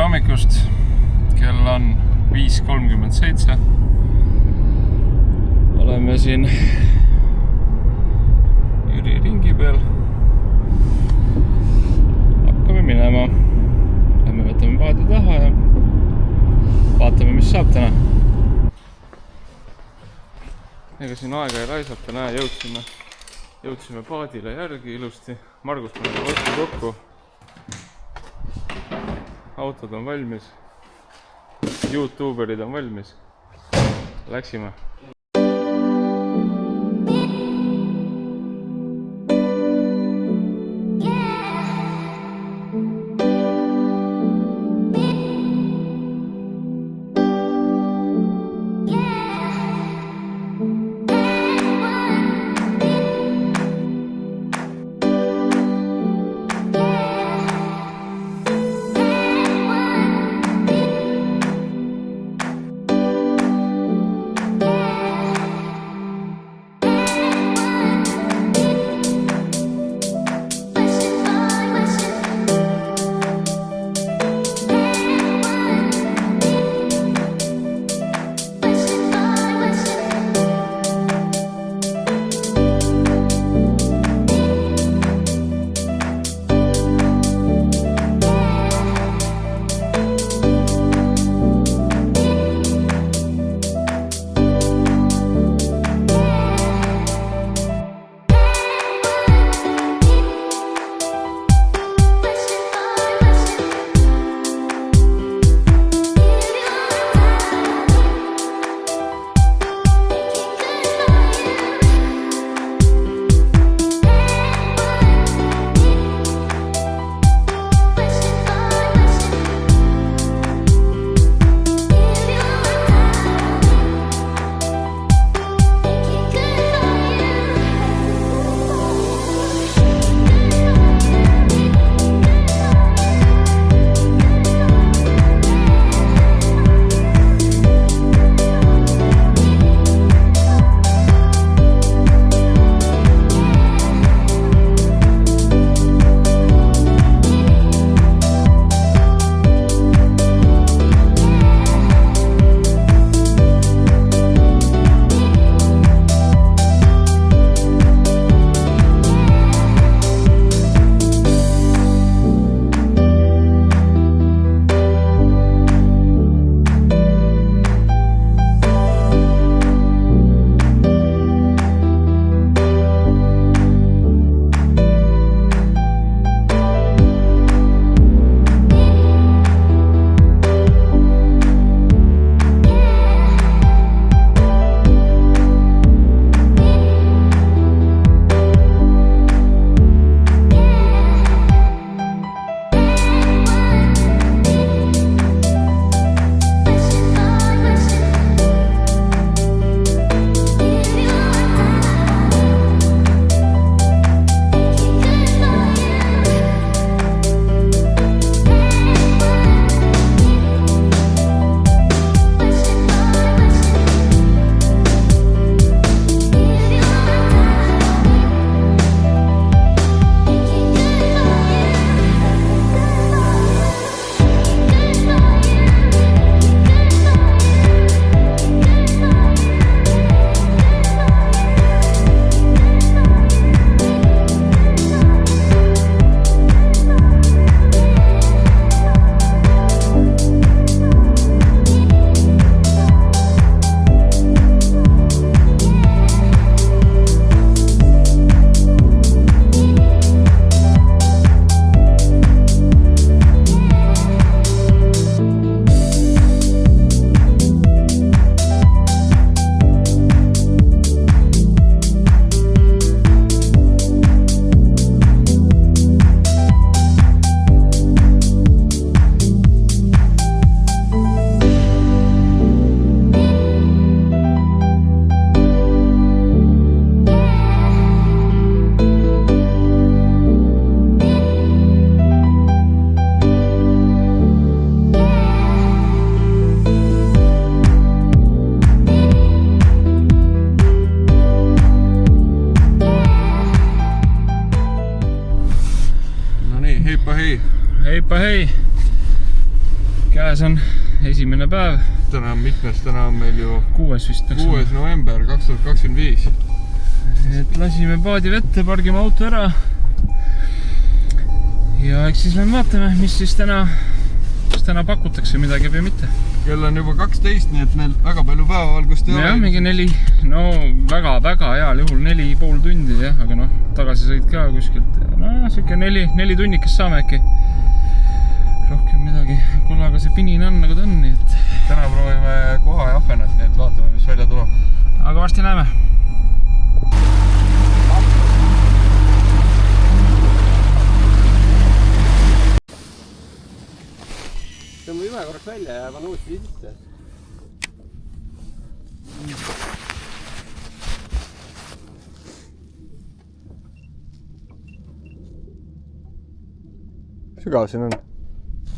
hommikust, kell on 5:37. Oleme siin Jüri ringi peal. Hakkame minema. Lähme võtame paadi taha ja vaatame, mis saab täna. Ega siin aega ei raisata, näe, jõudsime paadile järgi ilusti. Margus paneb vastu kokku. Autod on valmis. YouTuberid on valmis. Läksime. Heippa hei! Käes on esimene päev. Täna on mitmes, täna on meil ju 6. vist. 6. november 2025. Et lasime paadi vette, pargime auto ära. Ja eks siis me vaatame, mis siis täna pakutakse midagi või mitte. Kell on juba 12, nii et meil väga palju päevavalgust ei ole. Jah, mingi 4, no väga heal juhul 4,5 tundi, jah, aga noh, tagasi sõid ka kuskilt. No, siuke 4 tunnikest saame äkki. Rohkem midagi. Kuule, aga see pinin on nagu ta on, nii et... Täna proovime koha ja ahvenat, nii et vaatame, mis välja tuleb. Aga varsti näeme. Tõmba ühe korraks välja ja pan uuesti sisse. Sügav siin on?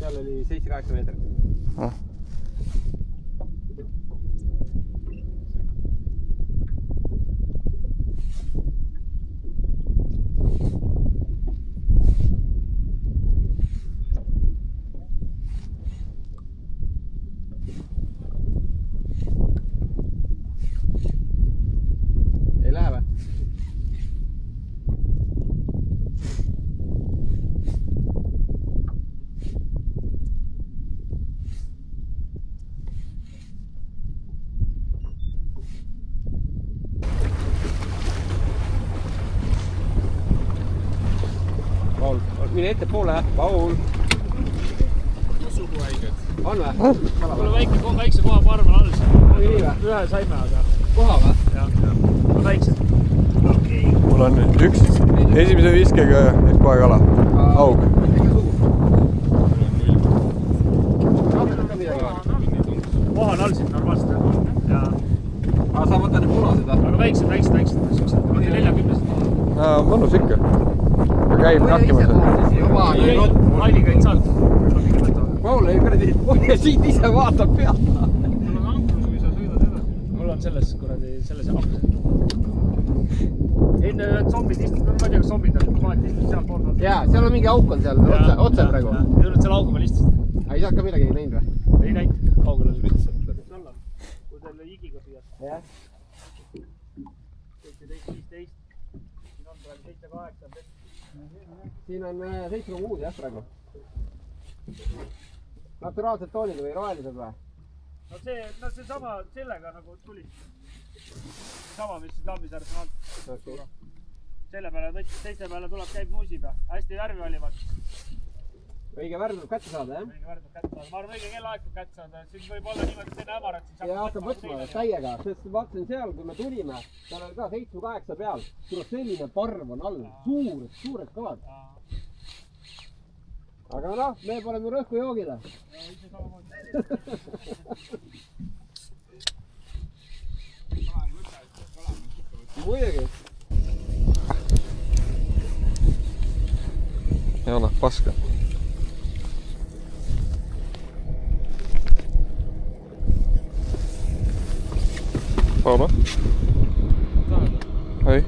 Seal oli 7-8 meetrit. Ei lähe või? Paul, mine ette poole, Paul. Sugu haiged. On või? Mul on väikse koha parv on all. Ühe saime, aga... Koha või? Jah. On väiksed. Okei. Mul on üks esimese viskega et kohe kala. Aug. Koha on all siin normaalselt. Ja... Aga sa võtta need punased või? Aga väiksed. Siuksed 40-sed. Mõnus ikka. Käib nakkimas. Lailiga ei saanud. Paul ei kuradi, siit ise vaatab pealt. Mul on anklus, kui sa sõidad edasi. Mul on selles akses. Enne zombid istuvad, ma ei tea, kas zombid on, vahet istuvad seal pool. Jaa, seal on mingi auk on seal, otse praegu. Ei olnud seal augu peal istusid. Aga ei saa ka midagi näinud või? Ei näinud, kaugel oli lihtsalt. Kui selle igiga siia. Jah. 17-15. Siin on praegu 7-8. Siin on 7,6 jah praegu. Naturaalsed toolid või rohelised või? No see sama sellega nagu tuli. Sama, mis siin Tammsaarel on. Okay. Selle peale võttis, teise peale tuleb, käib nuusib ja hästi värvi valivad. Õige värv tuleb kätte saada, jah? Õige värv tuleb kätte saada. Ma arvan, õige kellaaeg tuleb kätte saada. Siin võib olla niimoodi, et see hämarad siin Ja hakkab võtma täiega, sest vaatasin seal, kui me tulime, seal oli ka 7-8 peal. Tuleb selline parv on all, suured kalad. Aga noh, me pole mu rõhku joogile. Muidugi. Ei ole, paska. Paula? Ei.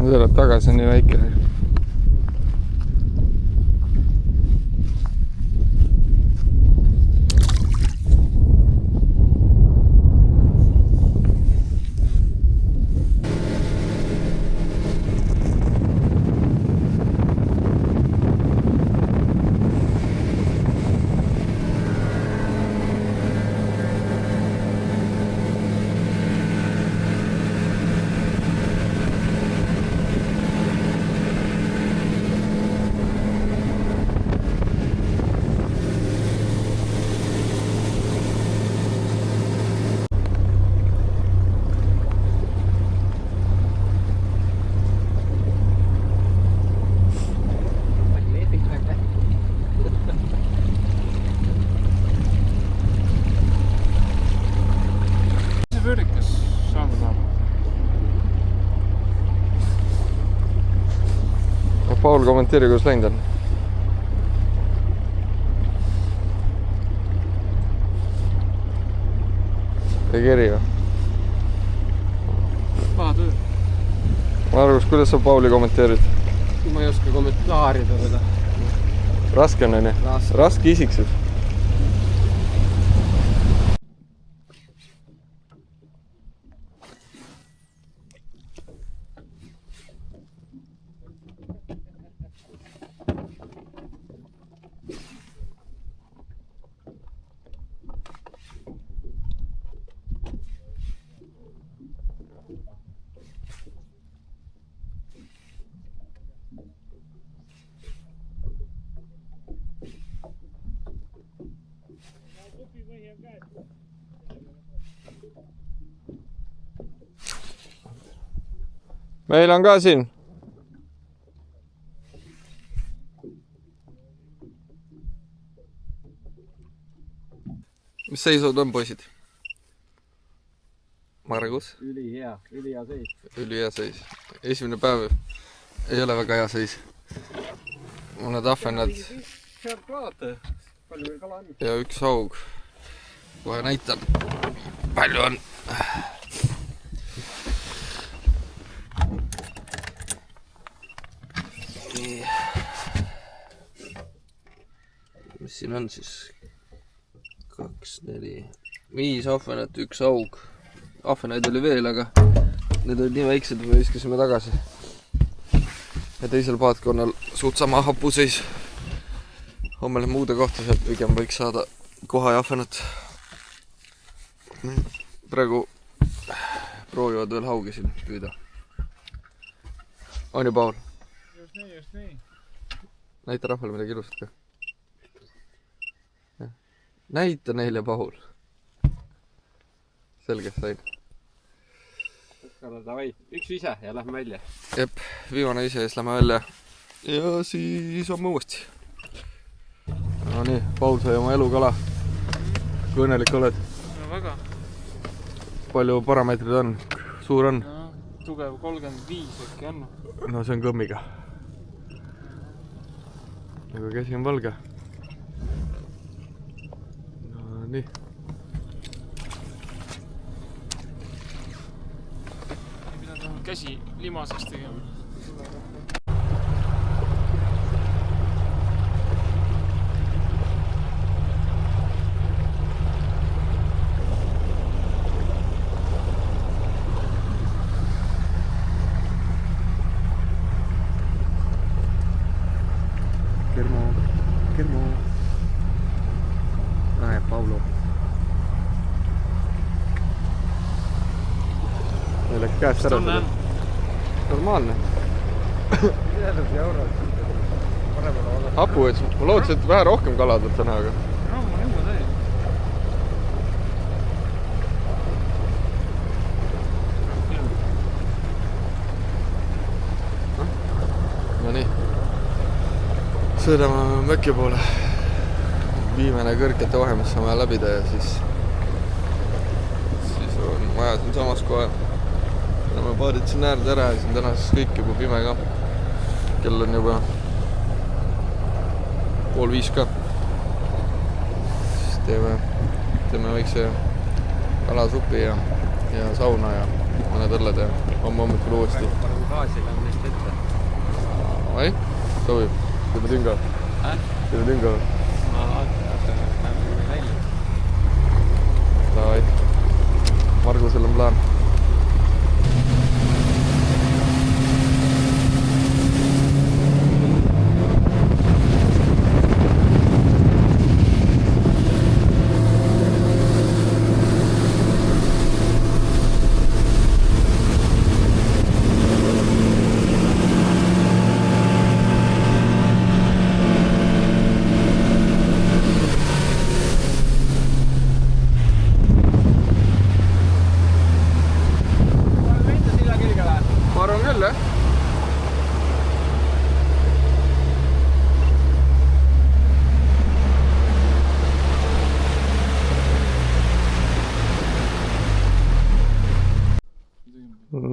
Tuleb tagasi on nii väike. Paul, kommenteeri, kuidas läinud on? tegi eri või? paha töö. Margus, kuidas sa Pauli kommenteerid? Ma ei oska kommentaarida seda. Raske on, on ju? Raske isiksus. Meil on ka siin. Mis seisud on, poisid? Margus? Ülihea seis. Ülihea seis. Esimene päev ei ole väga hea seis. Mõned ahvenad. Sealt vaata, palju meil kala on. Ja üks haug. Kohe näitab. Palju on. Mis siin on siis? 2, 4, 5 ahvenat, üks haug. Ahvenaid oli veel, aga need olid nii väiksed, me viskasime tagasi. Ja teisel paatkonnal suht sama hapuseis. Homme läheb muude kohta, sealt pigem võiks saada koha ja ahvenat. Praegu proovivad veel haugi siin püüda. On ju, Paul? Just nii. Näita rahvale midagi ilusat ka. Näita neile, Paul. Selge, sain. Davai, üks ise ja lähme välja. Jep, viimane ise ja siis lähme välja. Ja siis homme uuesti. No nii, Paul sai oma elukala. Kui õnnelik oled? No väga. Palju parameetrid on? Suur on? No, tugev 35 äkki on. No see on kõmmiga. Aga käsi on valge. No nii. Ei pidanud käsi limaseks tegema. Kermo. Näe, Paulo. Meil läks käest ära seda. Normaalne. Hapu, ma lootsin, et vähe rohkem kala tuleb täna, aga... No, ma juba täi. No nii. Sõidame möki poole. Viimane kõrgete vahe, mis on vaja läbida ja siis on vaja siin samas kohe. Me paadid siin äärde ära ja siin tänases kõik juba pime ka. Kell on juba 4:30 ka. Siis teeme väikse kalasupi ja sauna ja mõned õlled ja homme hommikul uuesti. Parem gaasile on neist ette. Vai? Sobib. Teeme tünga. Teeme tünga. Ma lähme välja. Davai. Margusel on plaan.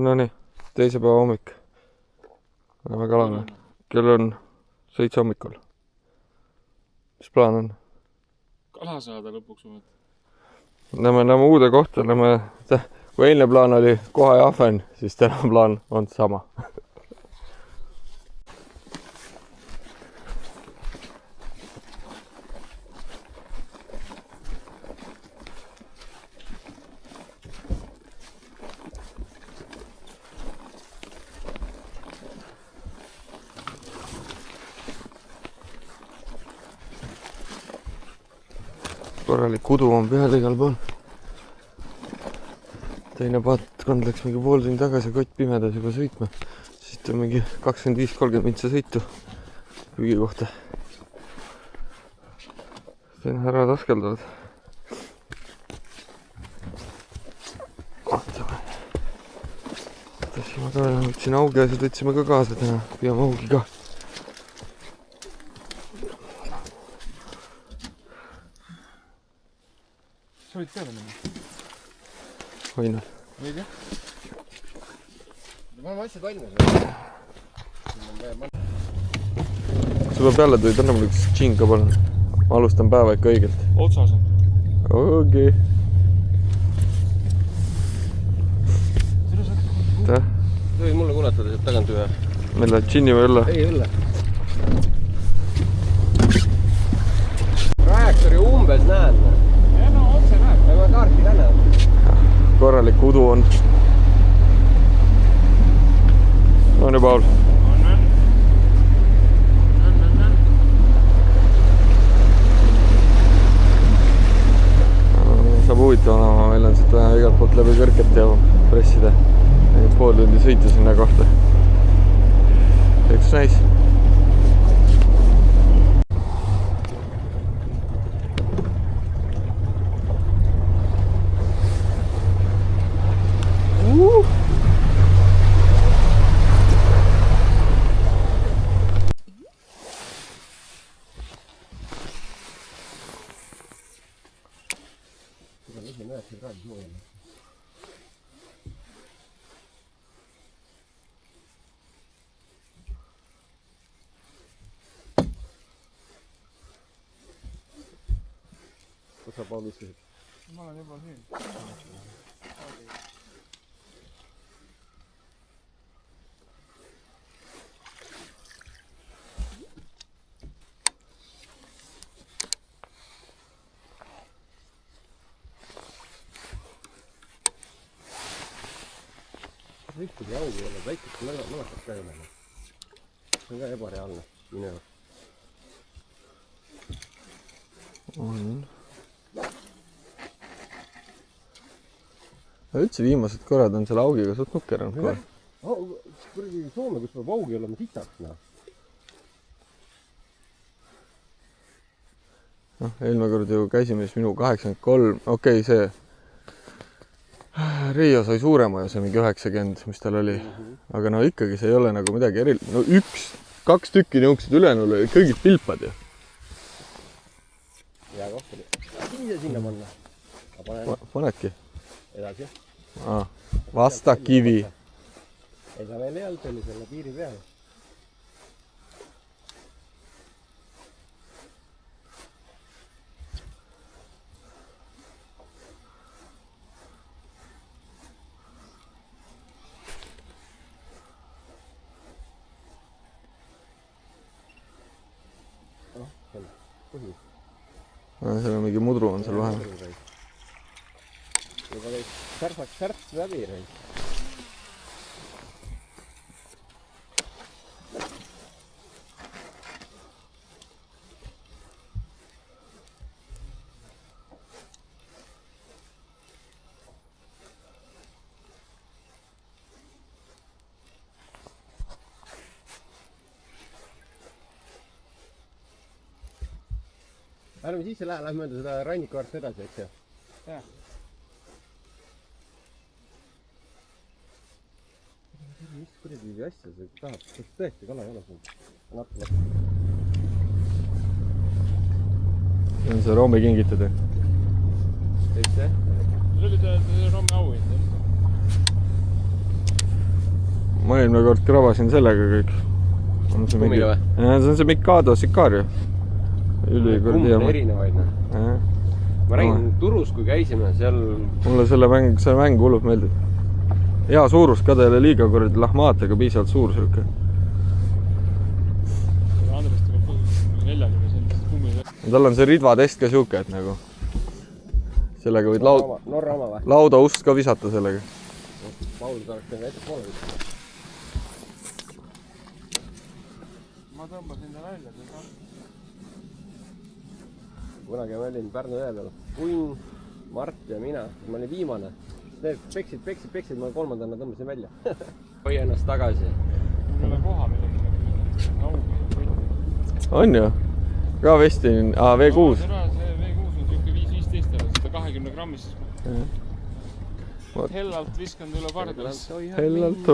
Nonii, teise päeva hommik. Läheme kalale. Kell on 7 hommikul. Mis plaan on? Kala saada lõpuks omad. Lähme uude kohta, kui eilne plaan oli koha ja ahven, siis täna plaan on sama. Korralik kudu on peal igal pool. Teine paatkond läks mingi pool tundi tagasi kott pimedas juba sõitma. Siis on mingi 25-30 mintsa sõitu püügi kohta. Siin härrad askeldavad. Võtsime ka, võtsin augi asjad, võtsime ka kaasa täna. Püüame augi ka. Sa võid peale minna? Võin. Võid jah? Ma olen asjad valmis. Kui sa peale tulid, anna mulle üks džing ka palun. Ma alustan päeva ikka õigelt. Otsas on. Okei. Aitäh. Sa võid mulle kuulatada sealt tagant ühe. Meil läheb džinni või õlle? Ei, õlle. Reaktori umbes näen. No otse näeb. Ma kaarti ka näen. Korralik udu on. On ju, Paul? Saab huvitav olema, meil on siit vähe igalt poolt läbi kõrget ja pressida. Pool tundi sõitu sinna kohta. Üks näis. Kus sa Paul istusid? Ma olen juba siin. Ühtegi augi ei ole, väikest mõlekat ka ei ole. See on ka ebareaalne minu jaoks. On. Üldse viimased korrad on selle augiga suht nukkeranud kohe. Kurgi Soome, kus peab augi olema sitaks. Eelmine kord ju käisime siis minu 83, okei, see Riio sai suurema ja see mingi 90, mis tal oli. Aga no ikkagi see ei ole nagu midagi eriline. No kaks tükki nõuksid ülejäänud oli kõigid pilpad ju. Hea koht oli. Ise sinna panna. Panedki? Edasi. Vastakivi. Ei sa veel ei olnud, oli selle piiri peal. Seal on mingi mudru on seal vahel. Juba käis särts läbi. Ärme sisse lähe mööda seda rannikuvaart edasi, eks ju? Jah. Mis kuradi asja see tahab? Kas tõesti kala ei ole sul? See on see Roomi kingitud. Kõik see? See oli see Roomi auhind. Ma eelmine kord kravasin sellega kõik. Kummiga või? See on see Mikado Sicario. Kummel erinevaid. ma räägin Turus, kui käisime, seal... Mulle see mäng hullult meeldib. Hea suurus ka teile liiga kuradi lahmaatega, piisavalt suur sülke. Andrest tuleb 40 sellist kummi. Tal on see ridvatest ka siuke, et nagu sellega võid Norra oma või? lauda ust ka visata sellega. Paul tahaks teha ette poole. Ma tõmbasin ta välja. Kunagi ma olin Pärnu ühe peal. Kunn, Mart ja mina. Ma olin viimane. Need peksid. Ma kolmandana tõmbasin välja. Hoi ennast tagasi. Mul ei ole koha midagi. On ju? Ka vestin. V6. See V6 on siuke 5-15 ära. Seda 20 grammist. Hellalt viskanud üle pardalist. Hellalt.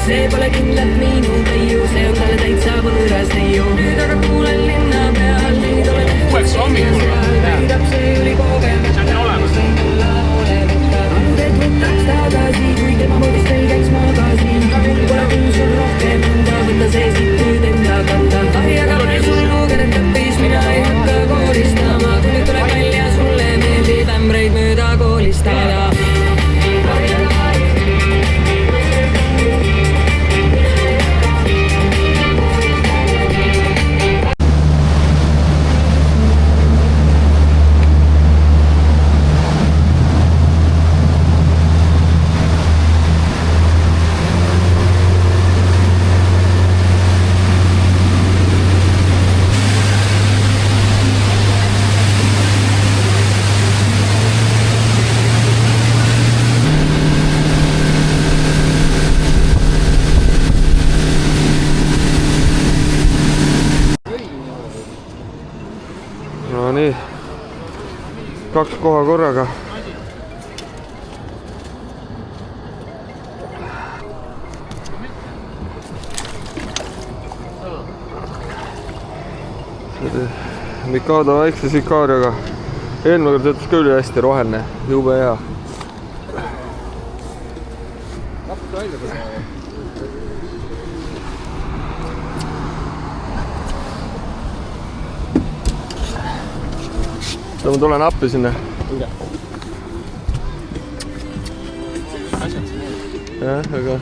see pole kindlalt minu teiu, see on talle täitsa võõras neiu. Nüüd aga kuulen linna peal, nüüd olen uueks hommikul. Võidab see oli kogemus. See on olemas. Et võtaks tagasi, kui tema voodist veel käiks magasin. Pole kuus on rohkem enda, võtta see siit nüüd enda kanda. Aga pane sul lugenud õppis, mina ei hakka koolistama. Kui nüüd tuleb välja, sulle meeldib ämbreid mööda koolistada. No nii, 2 koha korraga. Mikado väikse Sikaariaga. Eelmine kord töötas ka üli hästi, roheline, jube hea. Natuke välja kui Ma tulen appi sinna. Jah, aga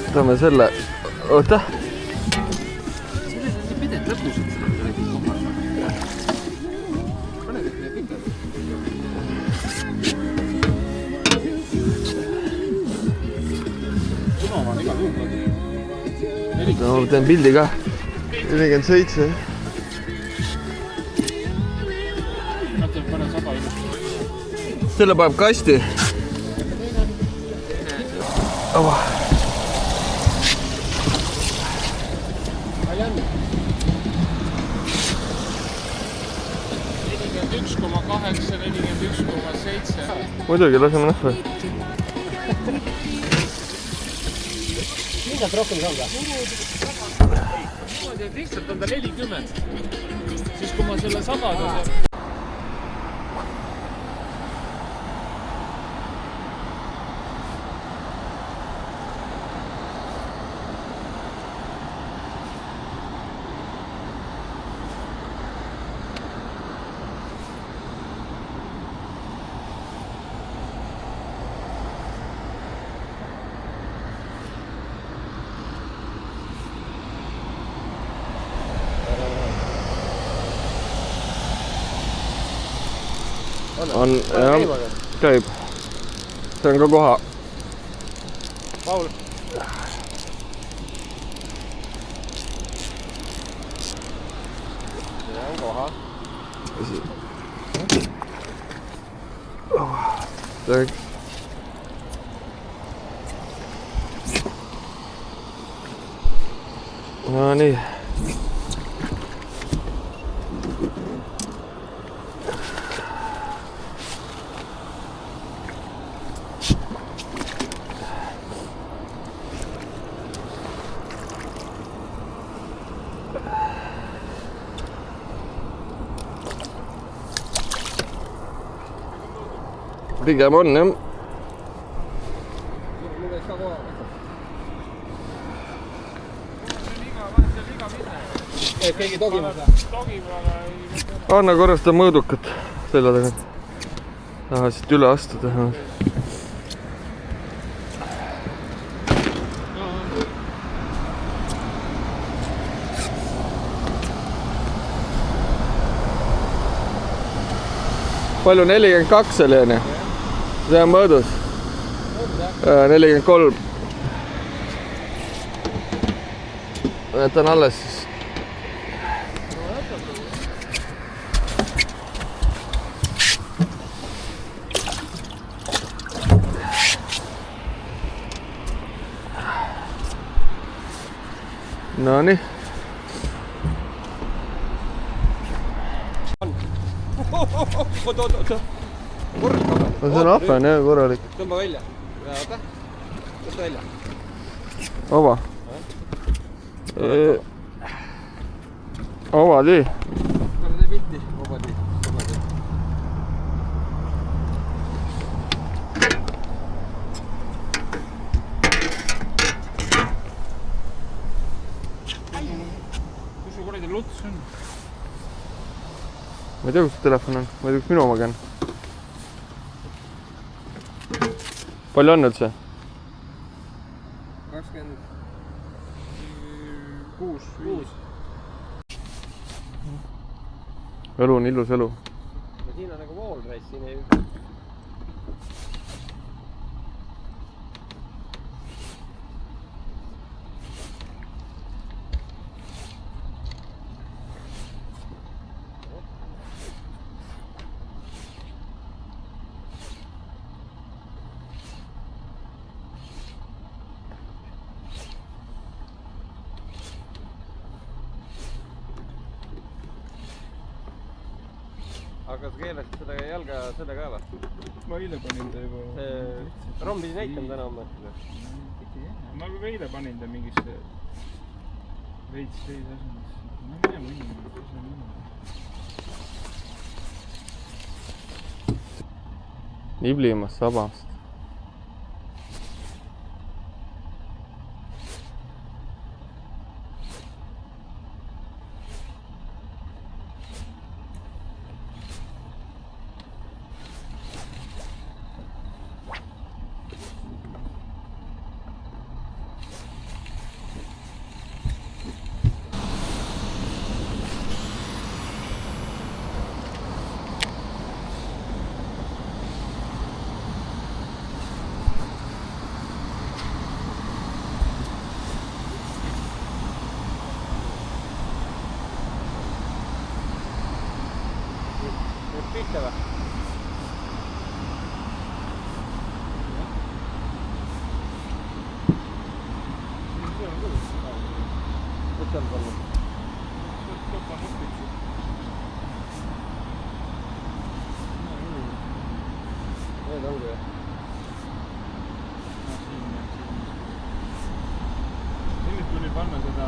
võtame selle. Oota. No, ma teen pildi ka. 47. Selle paneb kasti. Ava. Muidugi, laseme nähva. Millalt rohkem saab? Lihtsalt on ta 40. Siis kui ma selle sabada... on, jah, käib. See on ka koha. Paul. See on koha. Thanks. No nii. Pigem on, jah. Mul võiks ka koha võtta. Keegi togimas või? Anna korra seda mõõdukat selja tagant. Taha siit üle astuda. Palju 42 oli, on ju? See on mõõdus. 43. Jätan alles siis. No nii. Oot. See on ahve, on jah, korralik. Tõmba välja. Oota. Tõsta välja. Ava. Ava tee. Korra tee pilti. Vaba tee. Kus su kuradi luts on? Ma ei tea, kus telefon on. Ma ei tea, kus minu omagi on. Palju on nüüd see? 26. Elu on ilus elu. Siin on nagu wallrace, siin ei... Aga sa keelasid seda jalga selle ka või? Ma eile panin ta juba... Rom pidi näitama täna homme. Ma eile panin ta mingisse veits asendisse. Ma ei tea, mõni. Niblimas sabast. Pihta või? Kus on pannud? Need ongi või? Nüüd tuli panna seda...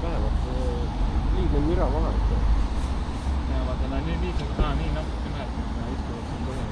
Vähemalt liigne müra maha. Ja vaata, nii natuke näed, mis ma istuvad siin põhjal.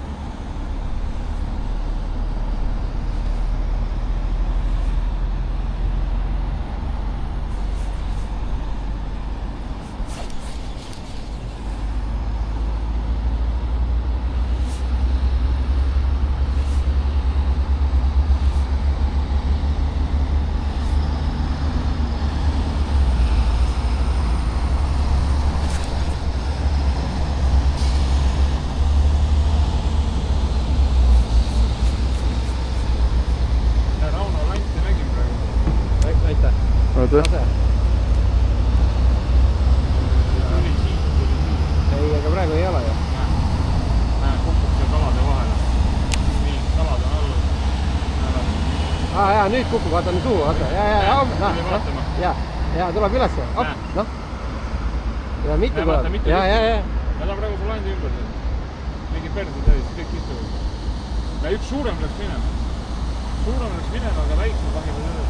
nüüd kukub, vaata nüüd suhu, vaata. Ja, tuleb üles. Noh. Ja mitte tuleb. Ja. Ma tahan praegu sul andi ümber. Mingi perse täis, kõik istuvad. Ja üks suurem läks minema. Aga väiksem kahjub üle.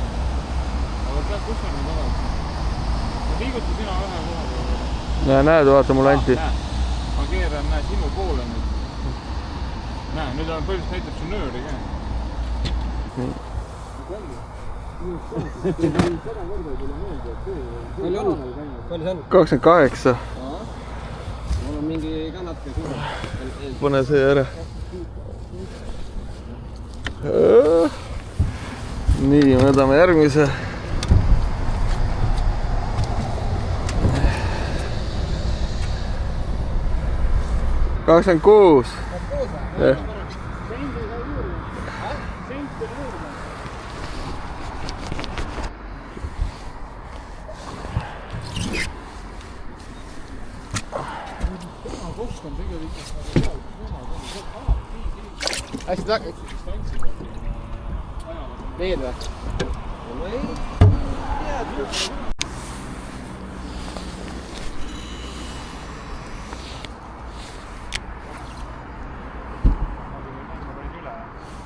Aga peab kus on nüüd tagasi. Ma liigutu sina ühe koha peale. Näed, vaata mul anti. Ma keeran sinu poole nüüd. Näe, nüüd on põhjust näitab su nööri ka. Palju on? Palju see on? 28. Mul on mingi kannatke suurem. Pane see ära. Nii, me võtame järgmise. Kakskümmend 6. Hästi väga. Veel või? No ei.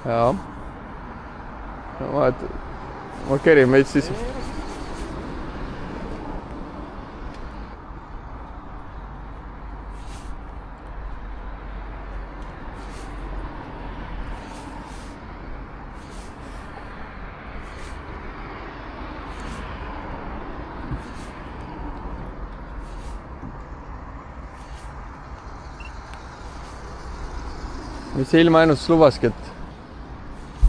Jaa. Ma kerin meid siis. Mis see ilmaennustus lubaski, et?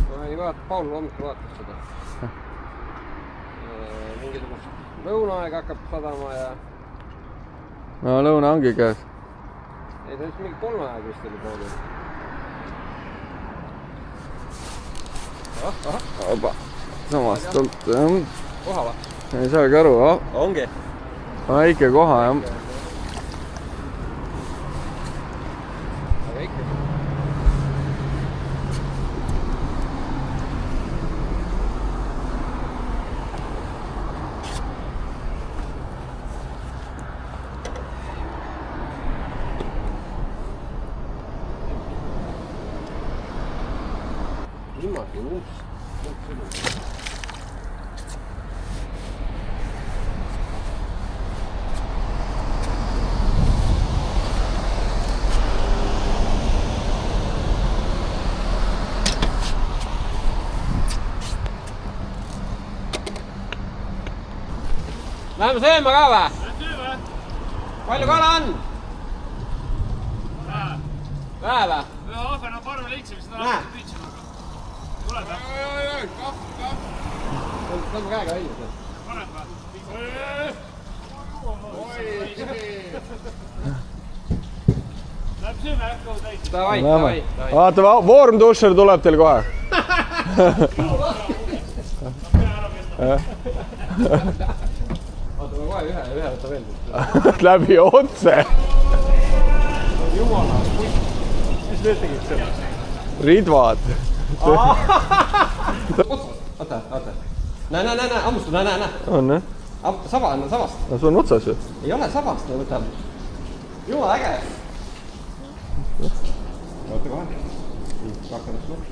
Ma ei vaata, Paul hommikul vaatab seda. Mingisugust lõunaaeg hakkab sadama ja... No lõuna ongi käes. Ei, ta vist mingi 3 aeg vist oli pooli. Opa. Samast tult. Koha va? Ei saagi aru, Ongi. Väike koha, jah. Aga ikka. Viimati uus. Läheme sööma ka või? Palju kala on? Vähe või? Ahven on parve leiksime, seda Näe. püüdsime. Tuleb või? Tõmba käega välja see. Parem või? Läheb sööme äkki täis. Davai. Vaata, Vormduscher tuleb teil kohe. Vaata, ma kohe ühe võtta veel. Läbi otse. Jumala, mis need tegid seal? Ridvad. Oota. Näe, hammustu, näe. On, jah? Saba on sabast. No see on otsas ju. Ei ole sabast, ma võtan. Jumala äge. Oota kohe. Rakendus lõpp.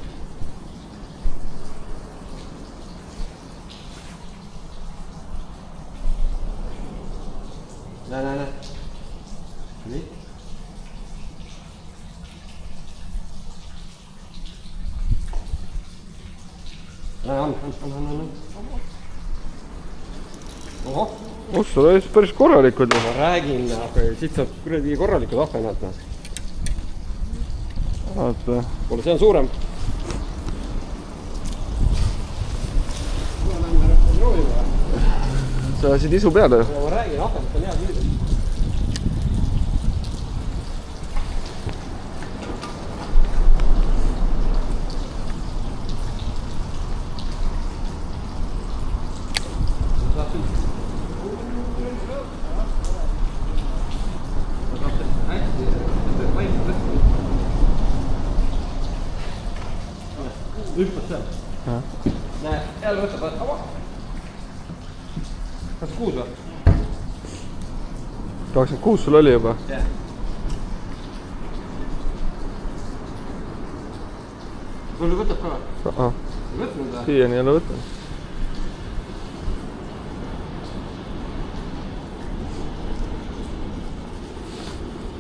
Näe. Nii. On. Ohoh. Sul oli päris korralikud. Ma räägin, aga siit saab kuradi korralikud ahvenad. Vaata. Kuule, see on suurem. Sa ajasid isu peale ju. Ma räägin, ahvenad on head müüdud. Hüppad seal. Näe, jälle võtab, ava. 26 või? 26 sul oli juba? Jah. Sul võtab ka? Ei võtnud või? Siiani ei ole võtnud.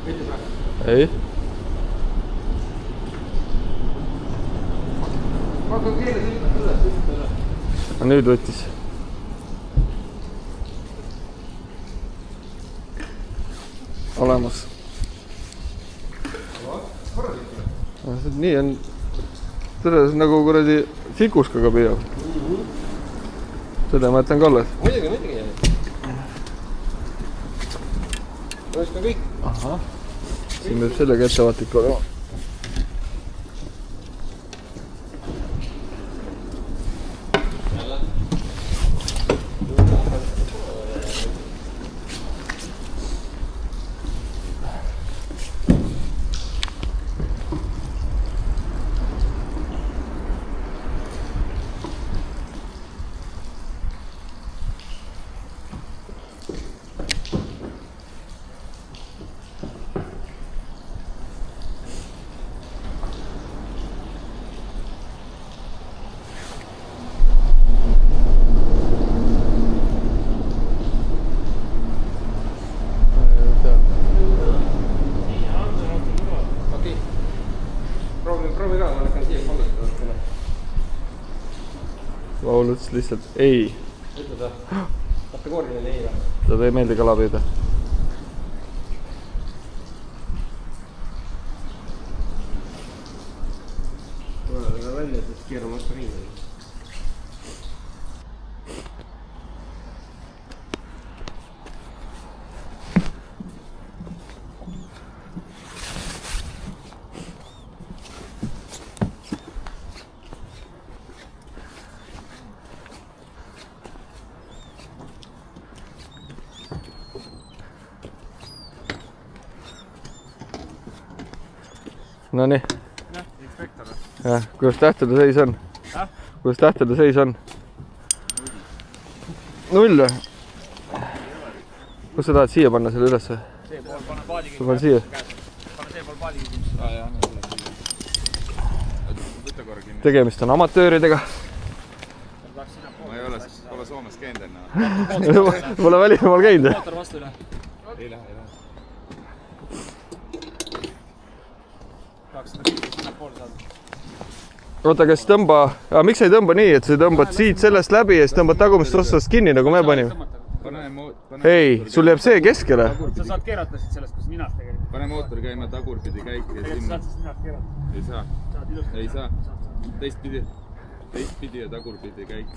Võttis või? Ei. Ma hakkan keeles üles. Nüüd võttis. Olemas. Nii on. Seda nagu kuradi sikuskaga püüab. Seda ma jätan ka alles. Muidugi. Oleks ka kõik. Ahah. Siin peab sellega ettevaatlik olema. Proovi ka, ma hakkan siia kollet. Paul ütles lihtsalt ei. Ütled või? Kategooriline ei või? Talle ei meeldi kala püüda. Tuleb ka välja, siis keerame otsa ringi. Nonii. Jah, inspektor. Jah, kuidas tähtede seis on? Kuidas tähtede seis on? 0 või? Kus sa tahad siia panna selle ülesse? See pool pane paadi Sa pane siia? Pane see pool paadi küsimus. Tegemist on amatööridega. Ma ei ole Soomes käinud enne. Pole välismaal käinud? Mootor vastu üle. Ei lähe. Tahaks seda sinna pool saada. Oota, kas tõmba... miks sa ei tõmba nii, et sa tõmbad siit sellest läbi ja siis tõmbad tagumist otsast kinni, nagu me panime? Ei, sul jääb see keskele. Sa saad keerata siit sellest, kus ninast tegelikult. Pane mootor käima tagurpidi käiki ja Tegelikult sinna. saad siis ninast keerata. Ei saa. Saad ilusti. Ei saa. Teistpidi ja tagurpidi käik.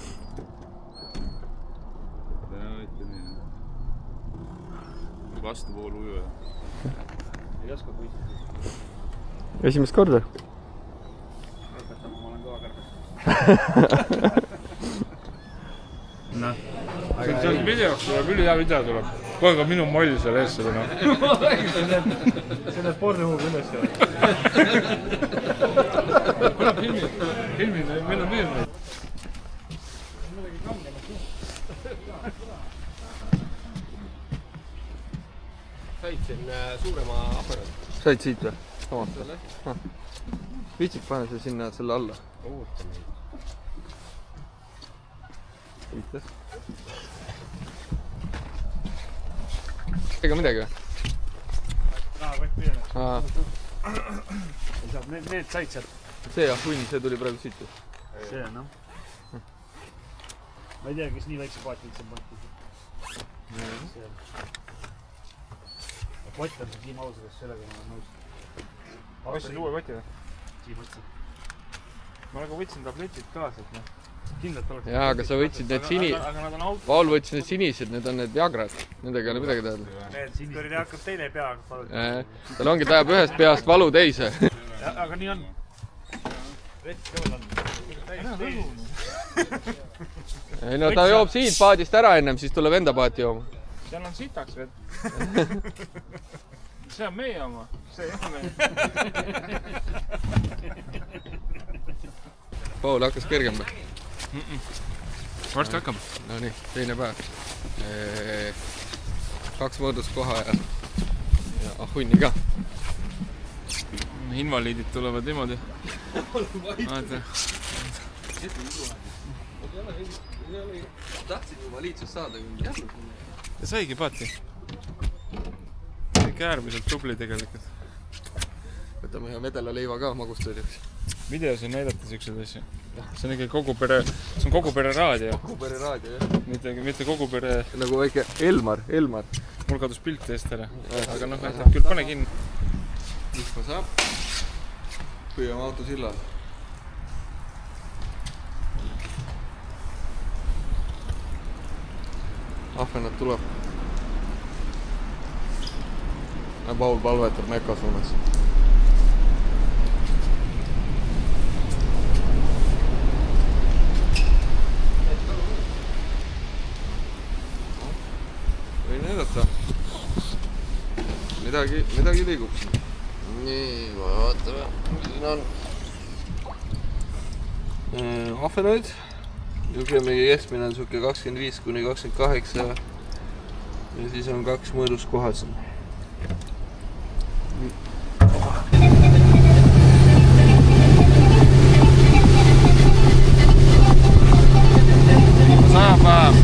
Vastuvoolu ujuja. Ei oska kuid. Esimest korda. Lõpetama, ma olen kõva kõrgest. See on videoks, tuleb ülihea video tuleb. Kogu aeg on minu moll seal ees seda. See näeb pornohuumi üles ju. Kuna filmid, meil on film. Said siin suurema aparaadi. Said siit või? Viitsid pane see sinna selle alla. Oota meid. Viitas. Ega midagi või? Rahakott püüame. Aa, Need said sealt. see jah, hunn, see tuli praegu siit. See on, noh. Ma ei tea, kes nii väikse paati üldse on pannud. Kott on see Team Ausades, sellega ma olen nõus. Ostsid uue koti või? Team Otsi. Ma nagu võtsin tabletid kaasa, et noh. Kindlalt oleks... Jaa, aga sa võtsid need Aga nad on auto. Paul võttis need sinised, need on need Viagrad. Nendega ei ole midagi teada. Need sinised hakkab teine pea valutada. Tal ongi, ta ajab ühest peast valu teise. Aga nii on. Rets kõvel on. Ei no ta joob siit paadist ära ennem, siis tuleb enda paati jooma. Seal on sitaks veel. See on meie oma. See ei ole meie. Paul hakkas kergem või? varsti hakkab. No nii, teine päev. 2 mõõduskoha ja ahunni ka. Invaliidid tulevad niimoodi. Tahtsin juba liitsust saada. Ja saigi paati. Ikka äärmiselt tubli tegelikult. Võtame ühe medelaleiva ka magustuseks. Videos ei näidata siukseid asju. See on ikka kogu pere raadio. Kogu pere raadio, jah. Mitte kogu pere... Nagu väike Elmar. Mul kadus pilt eest ära. Aga noh, küll pane kinni. Vihma saab. Püüame autosillal. Ahvenat tuleb. Paul palvetab Meka suunas. Võin näidata. Midagi liigub siin. Nii, vaatame. Siin on ahvenaid. Jugemegi keskmine on suke 25–28 ja siis on 2 mõõduskohad siin. Sajab päev.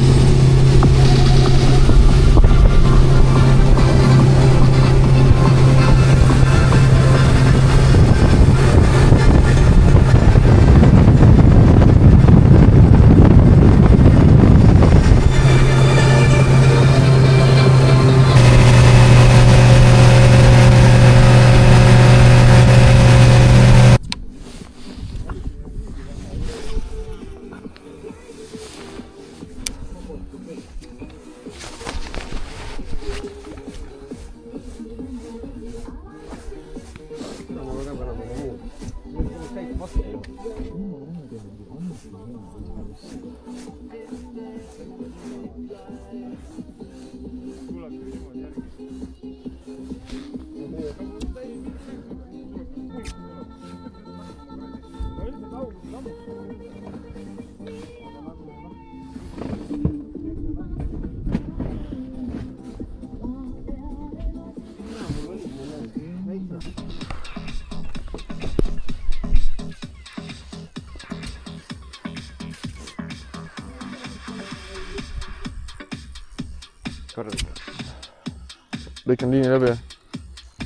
Lõikan liini läbi ja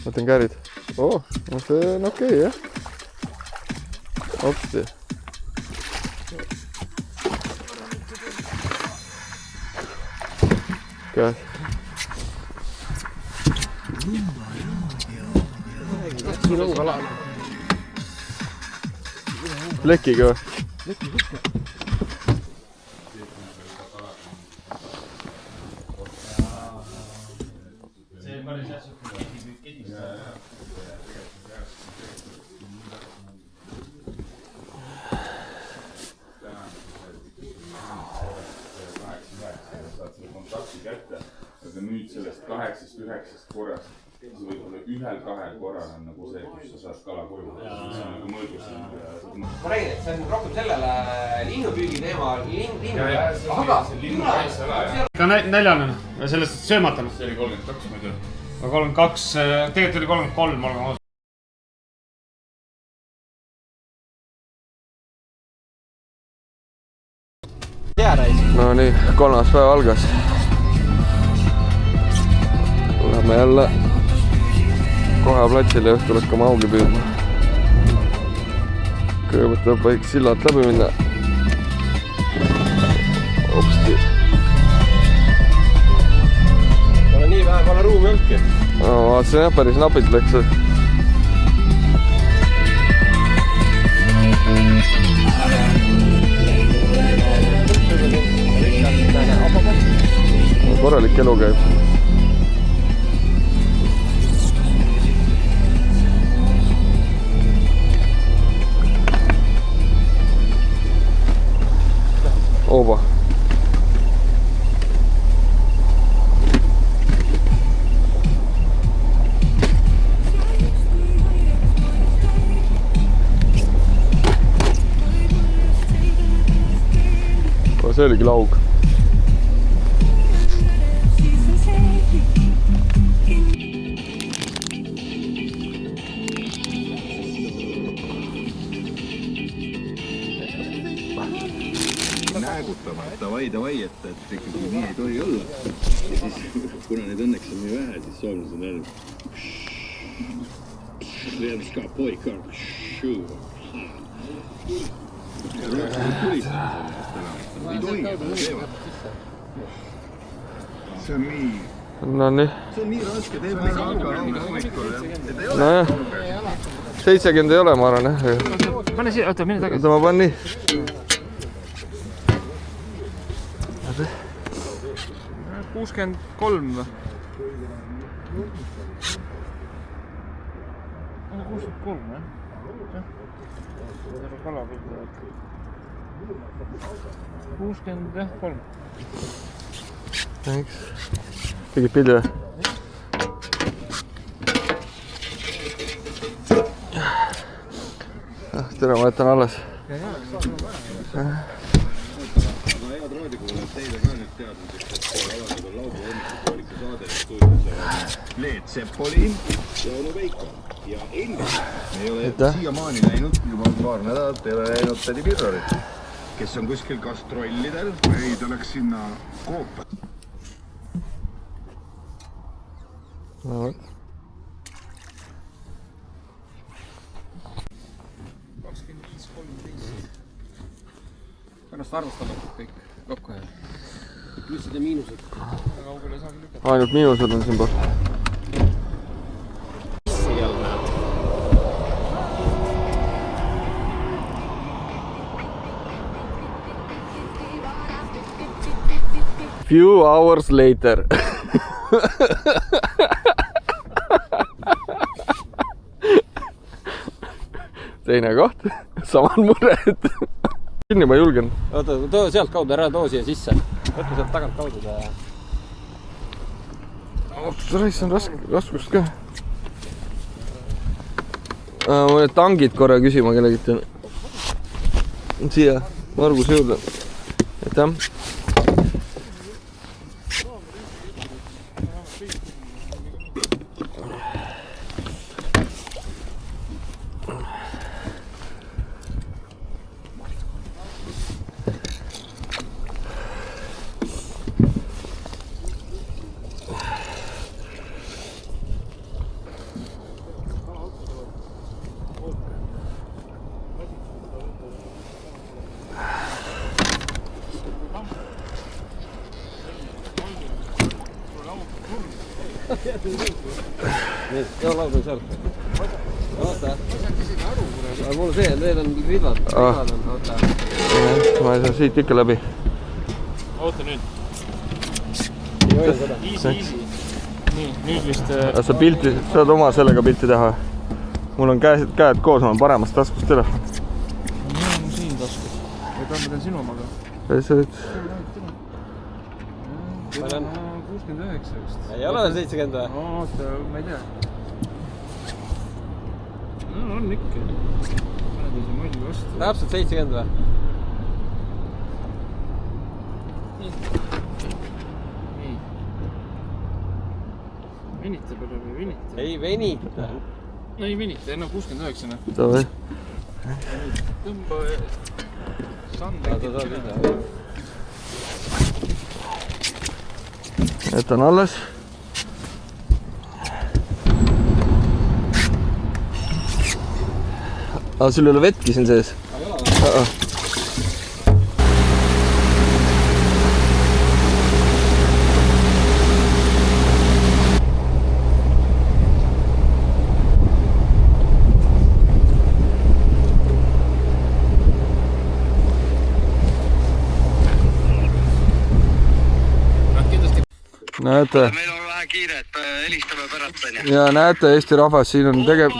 võtan käärid. See on okei, jah. Hopsti. Käes. Siin on kala. Plekiga või? Aga nüüd sellest 8-9 korrast, see võib olla 1-2 korral on nagu see, kus sa saad kala koju. See on nagu mõõdus. Ma räägin, et see on rohkem sellele linnupüügi teema. Ka näljane ja sellest söömatanud. See oli 32 muidu. 32, tegelikult oli 33, olgem ausad. No nii, 3. päev algas. Läheme jälle kohe platsile ja õhtul hakkame augi püüdma. Kõigepealt tuleb väike sillalt läbi minna. Hopsti. Pole nii vähe, pole ruumi olnudki. No vaatasin jah, päris napilt läks. Korralik elu käib. Oba. see oligi laug. Näägutama, et davai, et ikkagi nii ei tohi olla. Ja siis, kuna neid õnneks on nii vähe, siis soomlased on öelnud Svenska pojkar. Ja rootslased tulistavad selle eest täna. Ei tohi, aga teevad. See on nii... Nonii. See on nii raske, teeb nii halga hommikul. Nojah. 70 ei ole, ma arvan, jah. Pane siia, oota, mine tagasi. Oota, ma panen nii. 63 või? 63, jah? Kala võtavad. 63. Thanks. Tegid pildi või? Tere, ma jätan alles. Aga head raadikuulajad, teile ka nüüd teadmiseks, et alased on laupäeva hommikupooliku saade stuudios Leet Sepolin ja Onu Veiko ja Ingrid. Me ei ole siiamaani näinud, juba paar nädalat ei ole näinud tädi Pirrorit, kes on kuskil gastrollidel. Ei, ta läks sinna Koopa. No võt. 25-13. Pärast arvustame kõik kokku ja plussid ja miinused. Kaugele ei saagi lükata. Ainult miinused on siin pool. Few hours later. Teine koht, samal mured. Kinni ma julgen. Oota, too sealt kaudu, ära too siia sisse. Võtme sealt tagant kaudu ta. Rais on raskust ka. Ma need tangid korra küsima kellegit. Siia, Marguse juurde. Aitäh. Joo, laud on seal. Oota. Mul on see, need on rivad. Rivad on, oota. Ma ei saa siit ikka läbi. Oota nüüd. Ei hoia seda. Easy. Nii, nüüd vist... Sa pilti, saad oma sellega pilti teha. Mul on käed koos, ma olen paremast taskust telefon. Minu on siin taskus. Või pean ma teen sinu omaga? See olid... 69 vist. Ei ole 70 või? Oota, ma ei tea. No on ikka. Paned see mulli vastu. Täpselt 70 või? Nii. Venita peale või venita? Ei venita. No ei venita, no 69. Tavai. Tõmba... Sand Oota. Jätan alles. Sul ei ole vetki siin sees? Näete. Meil on vähe kiire, et helistame pärast. Ja näete, Eesti rahvas, siin on tegemist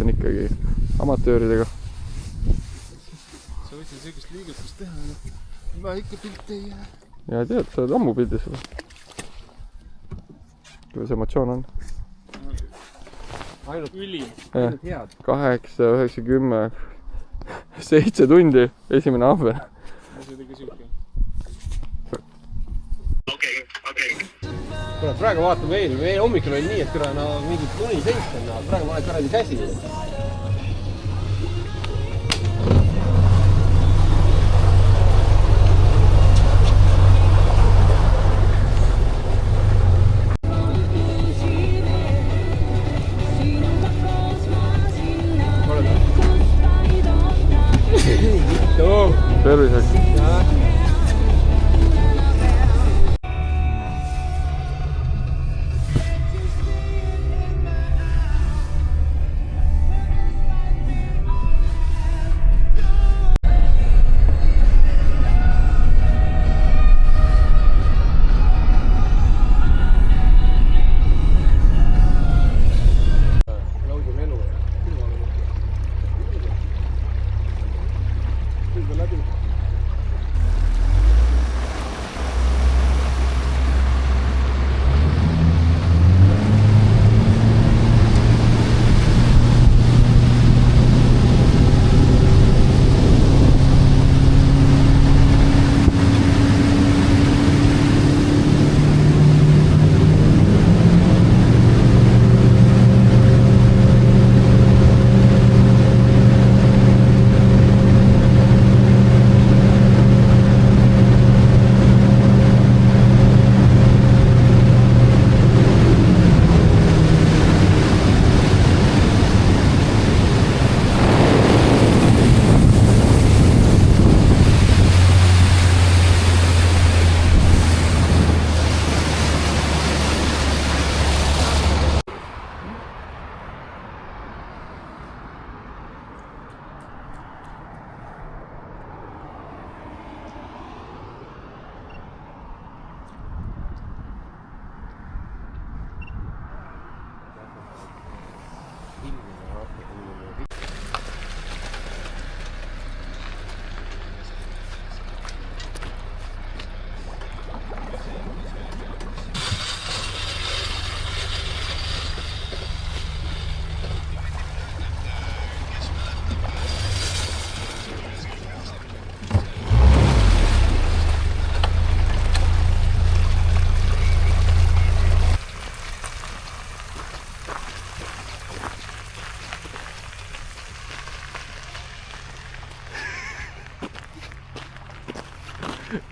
on ikkagi amatööridega. Sa võtsid sellist liigutust teha, ma ikka pilti ei jää. Ja tead, sa oled ammu pildis. Kuidas emotsioon on? ainult ülim . head . 8, 9, 10 , 7 tundi esimene ahven . see tegi siuke . kuule , praegu vaatame meil hommikul oli nii , et küll no mingit luni seist on , aga praegu ma olen kuradi käsi . terviseks .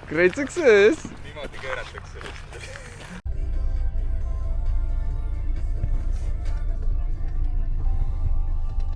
Great success! niimoodi keeratakse .